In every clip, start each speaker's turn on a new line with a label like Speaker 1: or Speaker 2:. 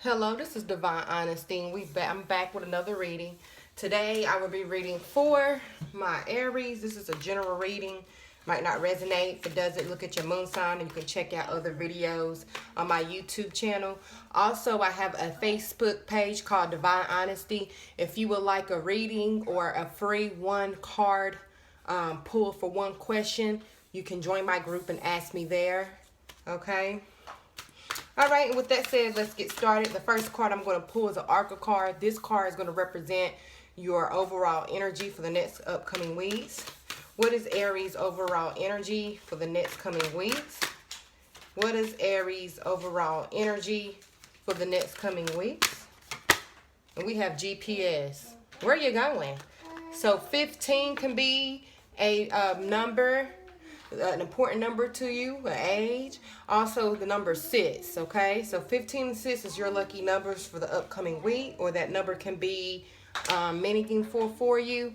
Speaker 1: Hello, this is Divine Honesty. I'm back with another reading. Today I will be reading for my Aries. This is a general reading. Might not resonate. If it doesn't, look at your moon sign and you can check out other videos on my YouTube channel. Also, I have a Facebook page called Divine Honesty. If you would like a reading or a free one card pull for one question, you can join my group and ask me there. Okay? All right, and with that said, let's get started. The first card I'm going to pull is an Oracle card. This card is going to represent your overall energy for the next upcoming weeks. What is Aries' overall energy for the next coming weeks? What is Aries' overall energy for the next coming weeks? And we have GPS. Where are you going? So 15 can be a number, an important number to you, an age. Also the number 6, okay? So 15 and 6 is your lucky numbers for the upcoming week, or that number can be meaningful for you.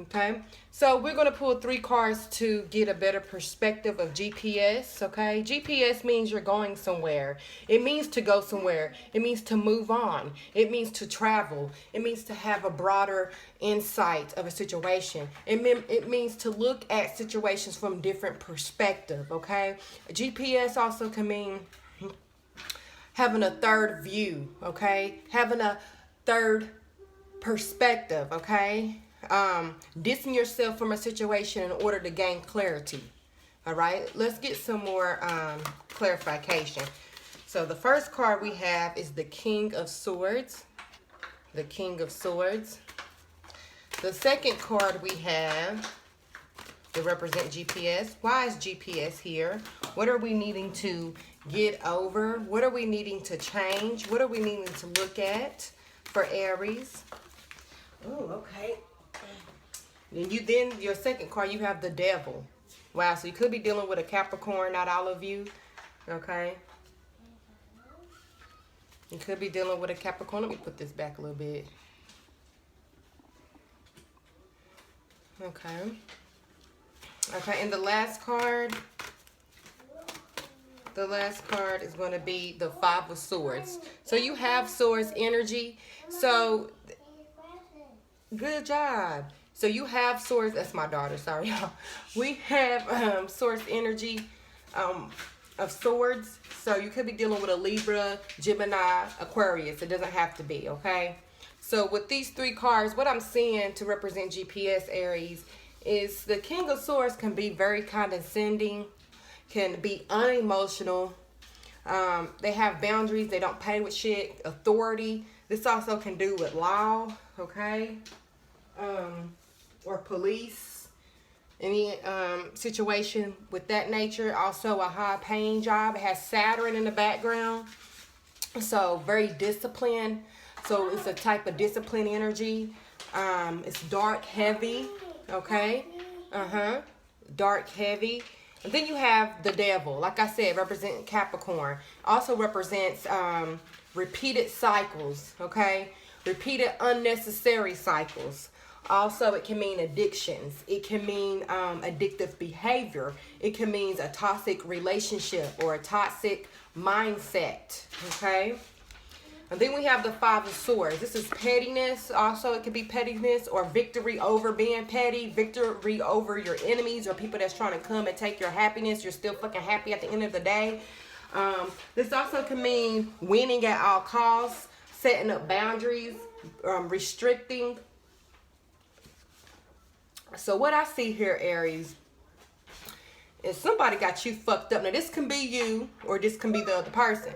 Speaker 1: Okay, so we're going to pull 3 cards to get a better perspective of GPS, okay? GPS means you're going somewhere. It means to go somewhere. It means to move on. It means to travel. It means to have a broader insight of a situation. It means to look at situations from different perspective, okay? GPS also can mean having a third view, okay? Having a third perspective, okay? Distancing yourself from a situation in order to gain clarity. All right, let's get some more clarification. So the first card we have is the King of Swords. The King of Swords. The second card we have to represent GPS. Why is GPS here? What are we needing to get over? What are we needing to change? What are we needing to look at for Aries? Oh, okay. And then your second card, you have the Devil. Wow, so you could be dealing with a Capricorn, not all of you. Okay. You could be dealing with a Capricorn. Let me put this back a little bit. Okay. Okay, and the last card is going to be the Five of Swords. So you have Swords energy. So, good job. So you have Swords, that's my daughter, sorry y'all. We have Swords energy of Swords. So you could be dealing with a Libra, Gemini, Aquarius. It doesn't have to be, okay? So with these 3 cards, what I'm seeing to represent GPS, Aries, is the King of Swords can be very condescending, can be unemotional. They have boundaries. They don't play with shit. Authority. This also can do with law, okay? Or police, any situation with that nature. Also a high paying job. It has Saturn in the background, so very disciplined. So it's a type of discipline energy. It's dark, heavy, okay? Dark, heavy. And then you have the Devil, like I said, represent Capricorn. Also represents repeated cycles, okay? Repeated unnecessary cycles. Also, it can mean addictions. It can mean addictive behavior. It can mean a toxic relationship or a toxic mindset, okay? And then we have the Five of Swords. This is pettiness. Also, it could be pettiness or victory over being petty, victory over your enemies or people that's trying to come and take your happiness. You're still fucking happy at the end of the day. This also can mean winning at all costs, setting up boundaries, restricting. So what I see here, Aries, is somebody got you fucked up. Now, this can be you or this can be the other person.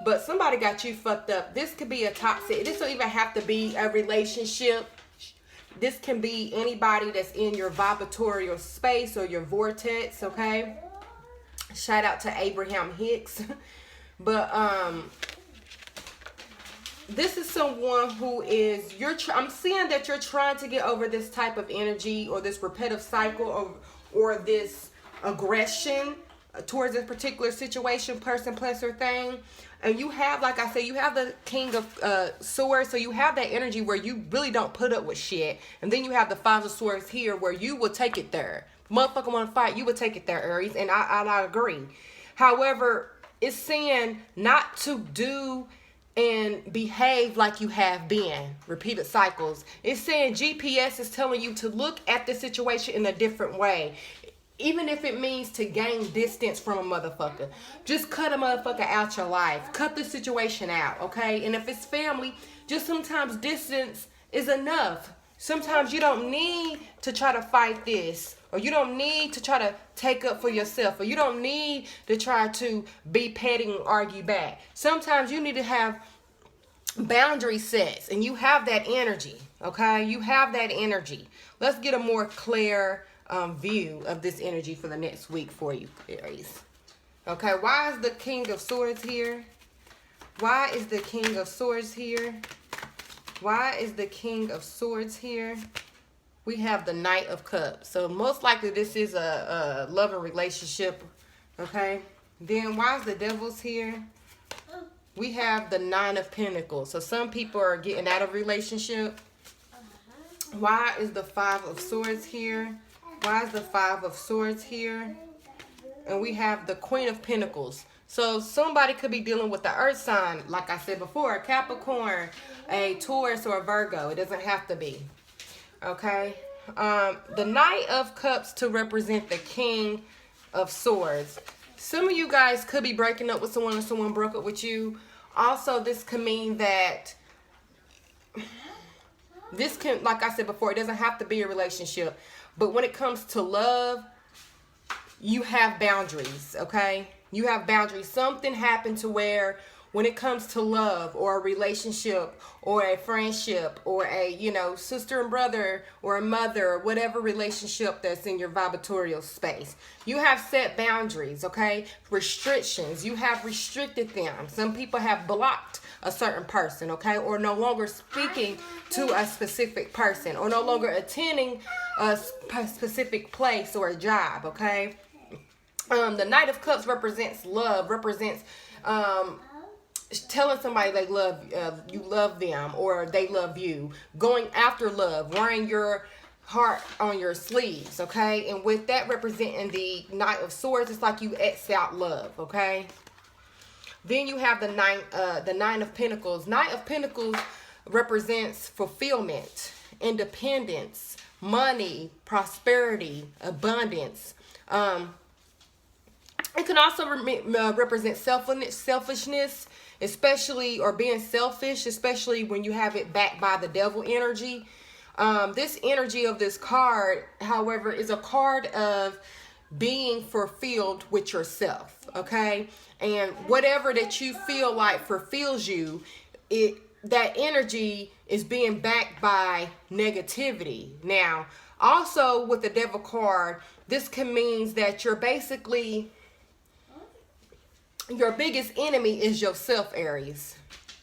Speaker 1: But somebody got you fucked up. This could be a toxic. This don't even have to be a relationship. This can be anybody that's in your vibratorial space or your vortex, okay? Shout out to Abraham Hicks. But this is someone who is, I'm seeing that you're trying to get over this type of energy or this repetitive cycle or this aggression towards a particular situation, person, place, or thing. And you have, like I said, you have the King of Swords, so you have that energy where you really don't put up with shit. And then you have the Five of Swords here where you will take it there. Motherfucker want to fight, you would take it there, Aries, and I agree. However, it's saying not to do and behave like you have been. Repeated cycles. It's saying GPS is telling you to look at the situation in a different way. Even if it means to gain distance from a motherfucker. Just cut a motherfucker out your life. Cut the situation out, okay? And if it's family, just sometimes distance is enough. Sometimes you don't need to try to fight this. Or you don't need to try to take up for yourself. Or you don't need to try to be petty and argue back. Sometimes you need to have boundary sets. And you have that energy, okay? You have that energy. Let's get a more clear view of this energy for the next week for you, Aries. Okay, why is the King of Swords here? Why is the King of Swords here? Why is the King of Swords here? We have the Knight of Cups. So most likely this is a loving relationship, okay? Then why is the Devil's here? We have the Nine of Pentacles. So some people are getting out of relationship. Why is the Five of Swords here? Why is the Five of Swords here? And we have the Queen of Pentacles. So somebody could be dealing with the earth sign, like I said before, a Capricorn, a Taurus, or a Virgo. It doesn't have to be. Okay? The Knight of Cups to represent the King of Swords. Some of you guys could be breaking up with someone or someone broke up with you. Also, this could mean that this can, like I said before, it doesn't have to be a relationship. But when it comes to love, you have boundaries, okay? You have boundaries. Something happened to where when it comes to love or a relationship or a friendship or a, sister and brother or a mother, whatever relationship that's in your vibratorial space, you have set boundaries, okay? Restrictions. You have restricted them. Some people have blocked a certain person, okay? Or no longer speaking to a specific person or no longer attending a specific place or a job, okay? The Knight of Cups represents love, represents telling somebody they love you love them or they love you, going after love, wearing your heart on your sleeves, okay? And with that representing the Knight of Swords, it's like you X out love, okay? Then you have the Nine of Pentacles. Knight of Pentacles represents fulfillment, independence, money, prosperity, abundance. It can also represent selfishness, especially, or being selfish, especially when you have it backed by the devil energy. This energy of this card, however, is a card of being fulfilled with yourself, okay? And whatever that you feel like fulfills you, that energy is being backed by negativity. Now, also with the devil card, this can mean that you're basically, your biggest enemy is yourself, Aries.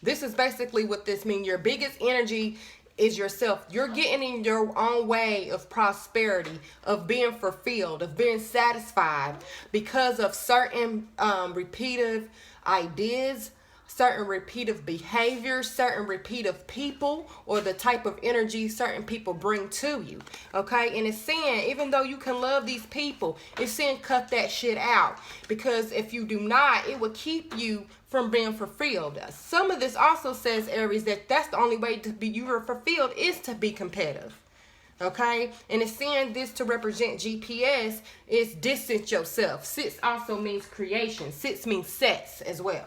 Speaker 1: This is basically what this means. Your biggest energy is yourself. You're getting in your own way of prosperity, of being fulfilled, of being satisfied because of certain repetitive ideas, certain repetitive behaviors, certain repetitive people, or the type of energy certain people bring to you, okay? And it's saying, even though you can love these people, it's saying cut that shit out, because if you do not, it will keep you from being fulfilled. Some of this also says, Aries, that's the only way to be you are fulfilled is to be competitive, okay? And it's saying this to represent GPS is distance yourself. Sits also means creation. Sits means sets as well.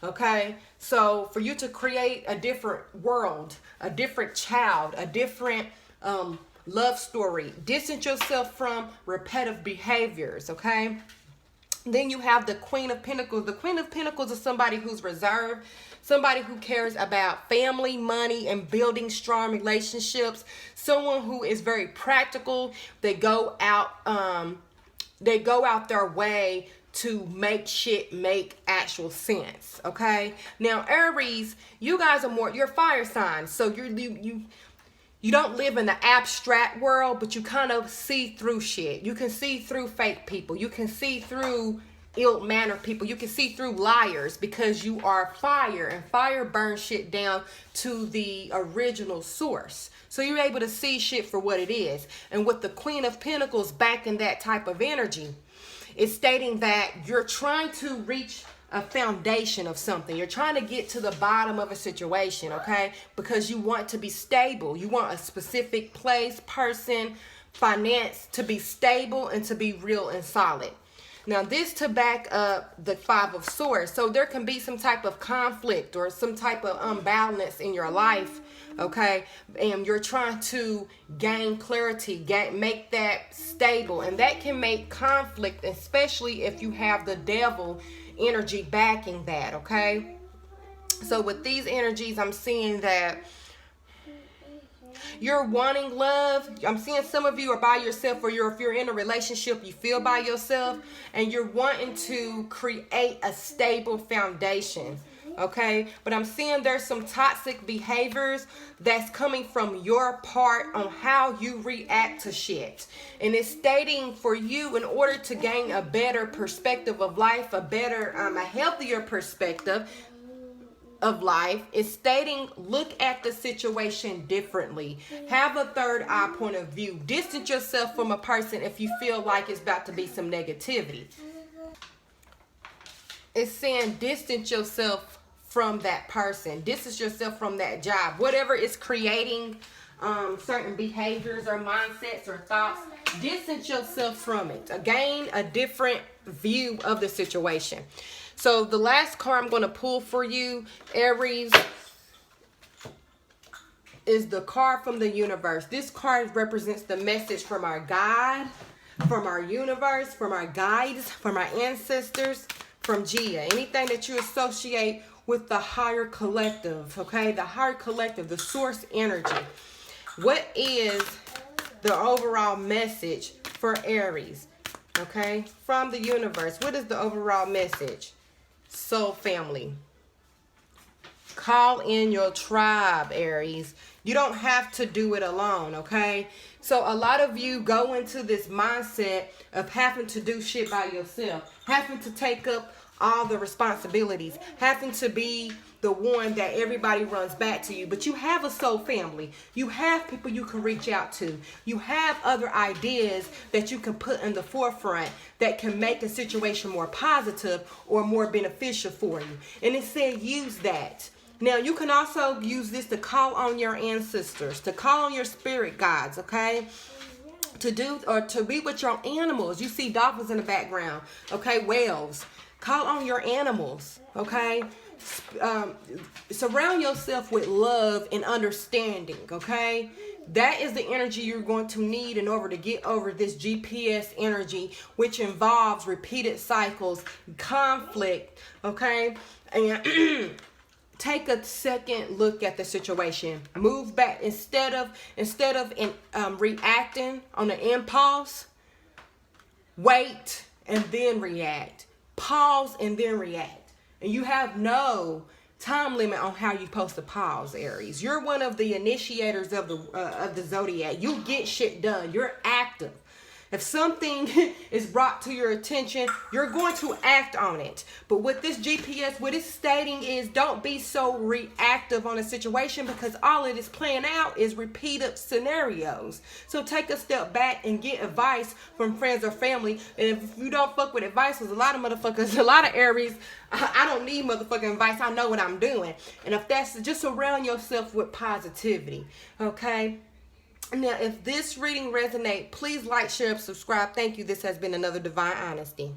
Speaker 1: Okay, so for you to create a different world, a different child, a different love story, distance yourself from repetitive behaviors, okay? Then you have the Queen of Pentacles. The Queen of Pentacles is somebody who's reserved, somebody who cares about family, money, and building strong relationships, someone who is very practical. They go out their way to make shit make actual sense, okay? Now, Aries, you guys are more, you're fire signs, so you don't live in the abstract world, but you kind of see through shit. You can see through fake people. You can see through ill-mannered people. You can see through liars because you are fire, and fire burns shit down to the original source. So you're able to see shit for what it is. And with the Queen of Pentacles backing that type of energy, it's stating that you're trying to reach a foundation of something. You're trying to get to the bottom of a situation, okay? Because you want to be stable. You want a specific place, person, finance to be stable and to be real and solid. Now, this to back up the Five of Swords. So there can be some type of conflict or some type of imbalance in your life, okay? And you're trying to gain clarity, make that stable. And that can make conflict, especially if you have the devil energy backing that, okay? So with these energies, I'm seeing that you're wanting love. I'm seeing some of you are by yourself, or if you're in a relationship, you feel by yourself, and you're wanting to create a stable foundation, okay? But I'm seeing there's some toxic behaviors that's coming from your part on how you react to shit. And it's stating for you, in order to gain a better perspective of life, a healthier perspective of life, is stating, look at the situation differently. Have a third eye point of view. Distance yourself from a person if you feel like it's about to be some negativity. It's saying distance yourself from that person. Distance yourself from that job. Whatever is creating certain behaviors or mindsets or thoughts, distance yourself from it. Gain a different view of the situation. So the last card I'm going to pull for you, Aries, is the card from the universe. This card represents the message from our God, from our universe, from our guides, from our ancestors, from Gia. Anything that you associate with the higher collective, okay? The higher collective, the source energy. What is the overall message for Aries, okay? From the universe, what is the overall message? Soul family. Call in your tribe, Aries. You don't have to do it alone, okay? So a lot of you go into this mindset of having to do shit by yourself, having to take up all the responsibilities, having to be the one that everybody runs back to you. But you have a soul family. You have people you can reach out to. You have other ideas that you can put in the forefront that can make a situation more positive or more beneficial for you. And it said use that. Now, you can also use this to call on your ancestors, to call on your spirit guides, okay? To do or to be with your animals. You see dolphins in the background, okay? Whales. Call on your animals, okay? Surround yourself with love and understanding, okay? That is the energy you're going to need in order to get over this GPS energy, which involves repeated cycles, conflict, okay? And take a second look at the situation. Move back instead of reacting on an impulse. Wait and then react. Pause and then react. And you have no time limit on how you're supposed to pause, Aries. You're one of the initiators of the zodiac. You get shit done. You're active. If something is brought to your attention, you're going to act on it. But with this GPS, what it's stating is don't be so reactive on a situation, because all it is playing out is repeated scenarios. So take a step back and get advice from friends or family. And if you don't fuck with advice, because a lot of Aries, I don't need motherfucking advice. I know what I'm doing. And if that's, just surround yourself with positivity, okay? Now, if this reading resonates, please like, share, and subscribe. Thank you. This has been another Divine Honesty.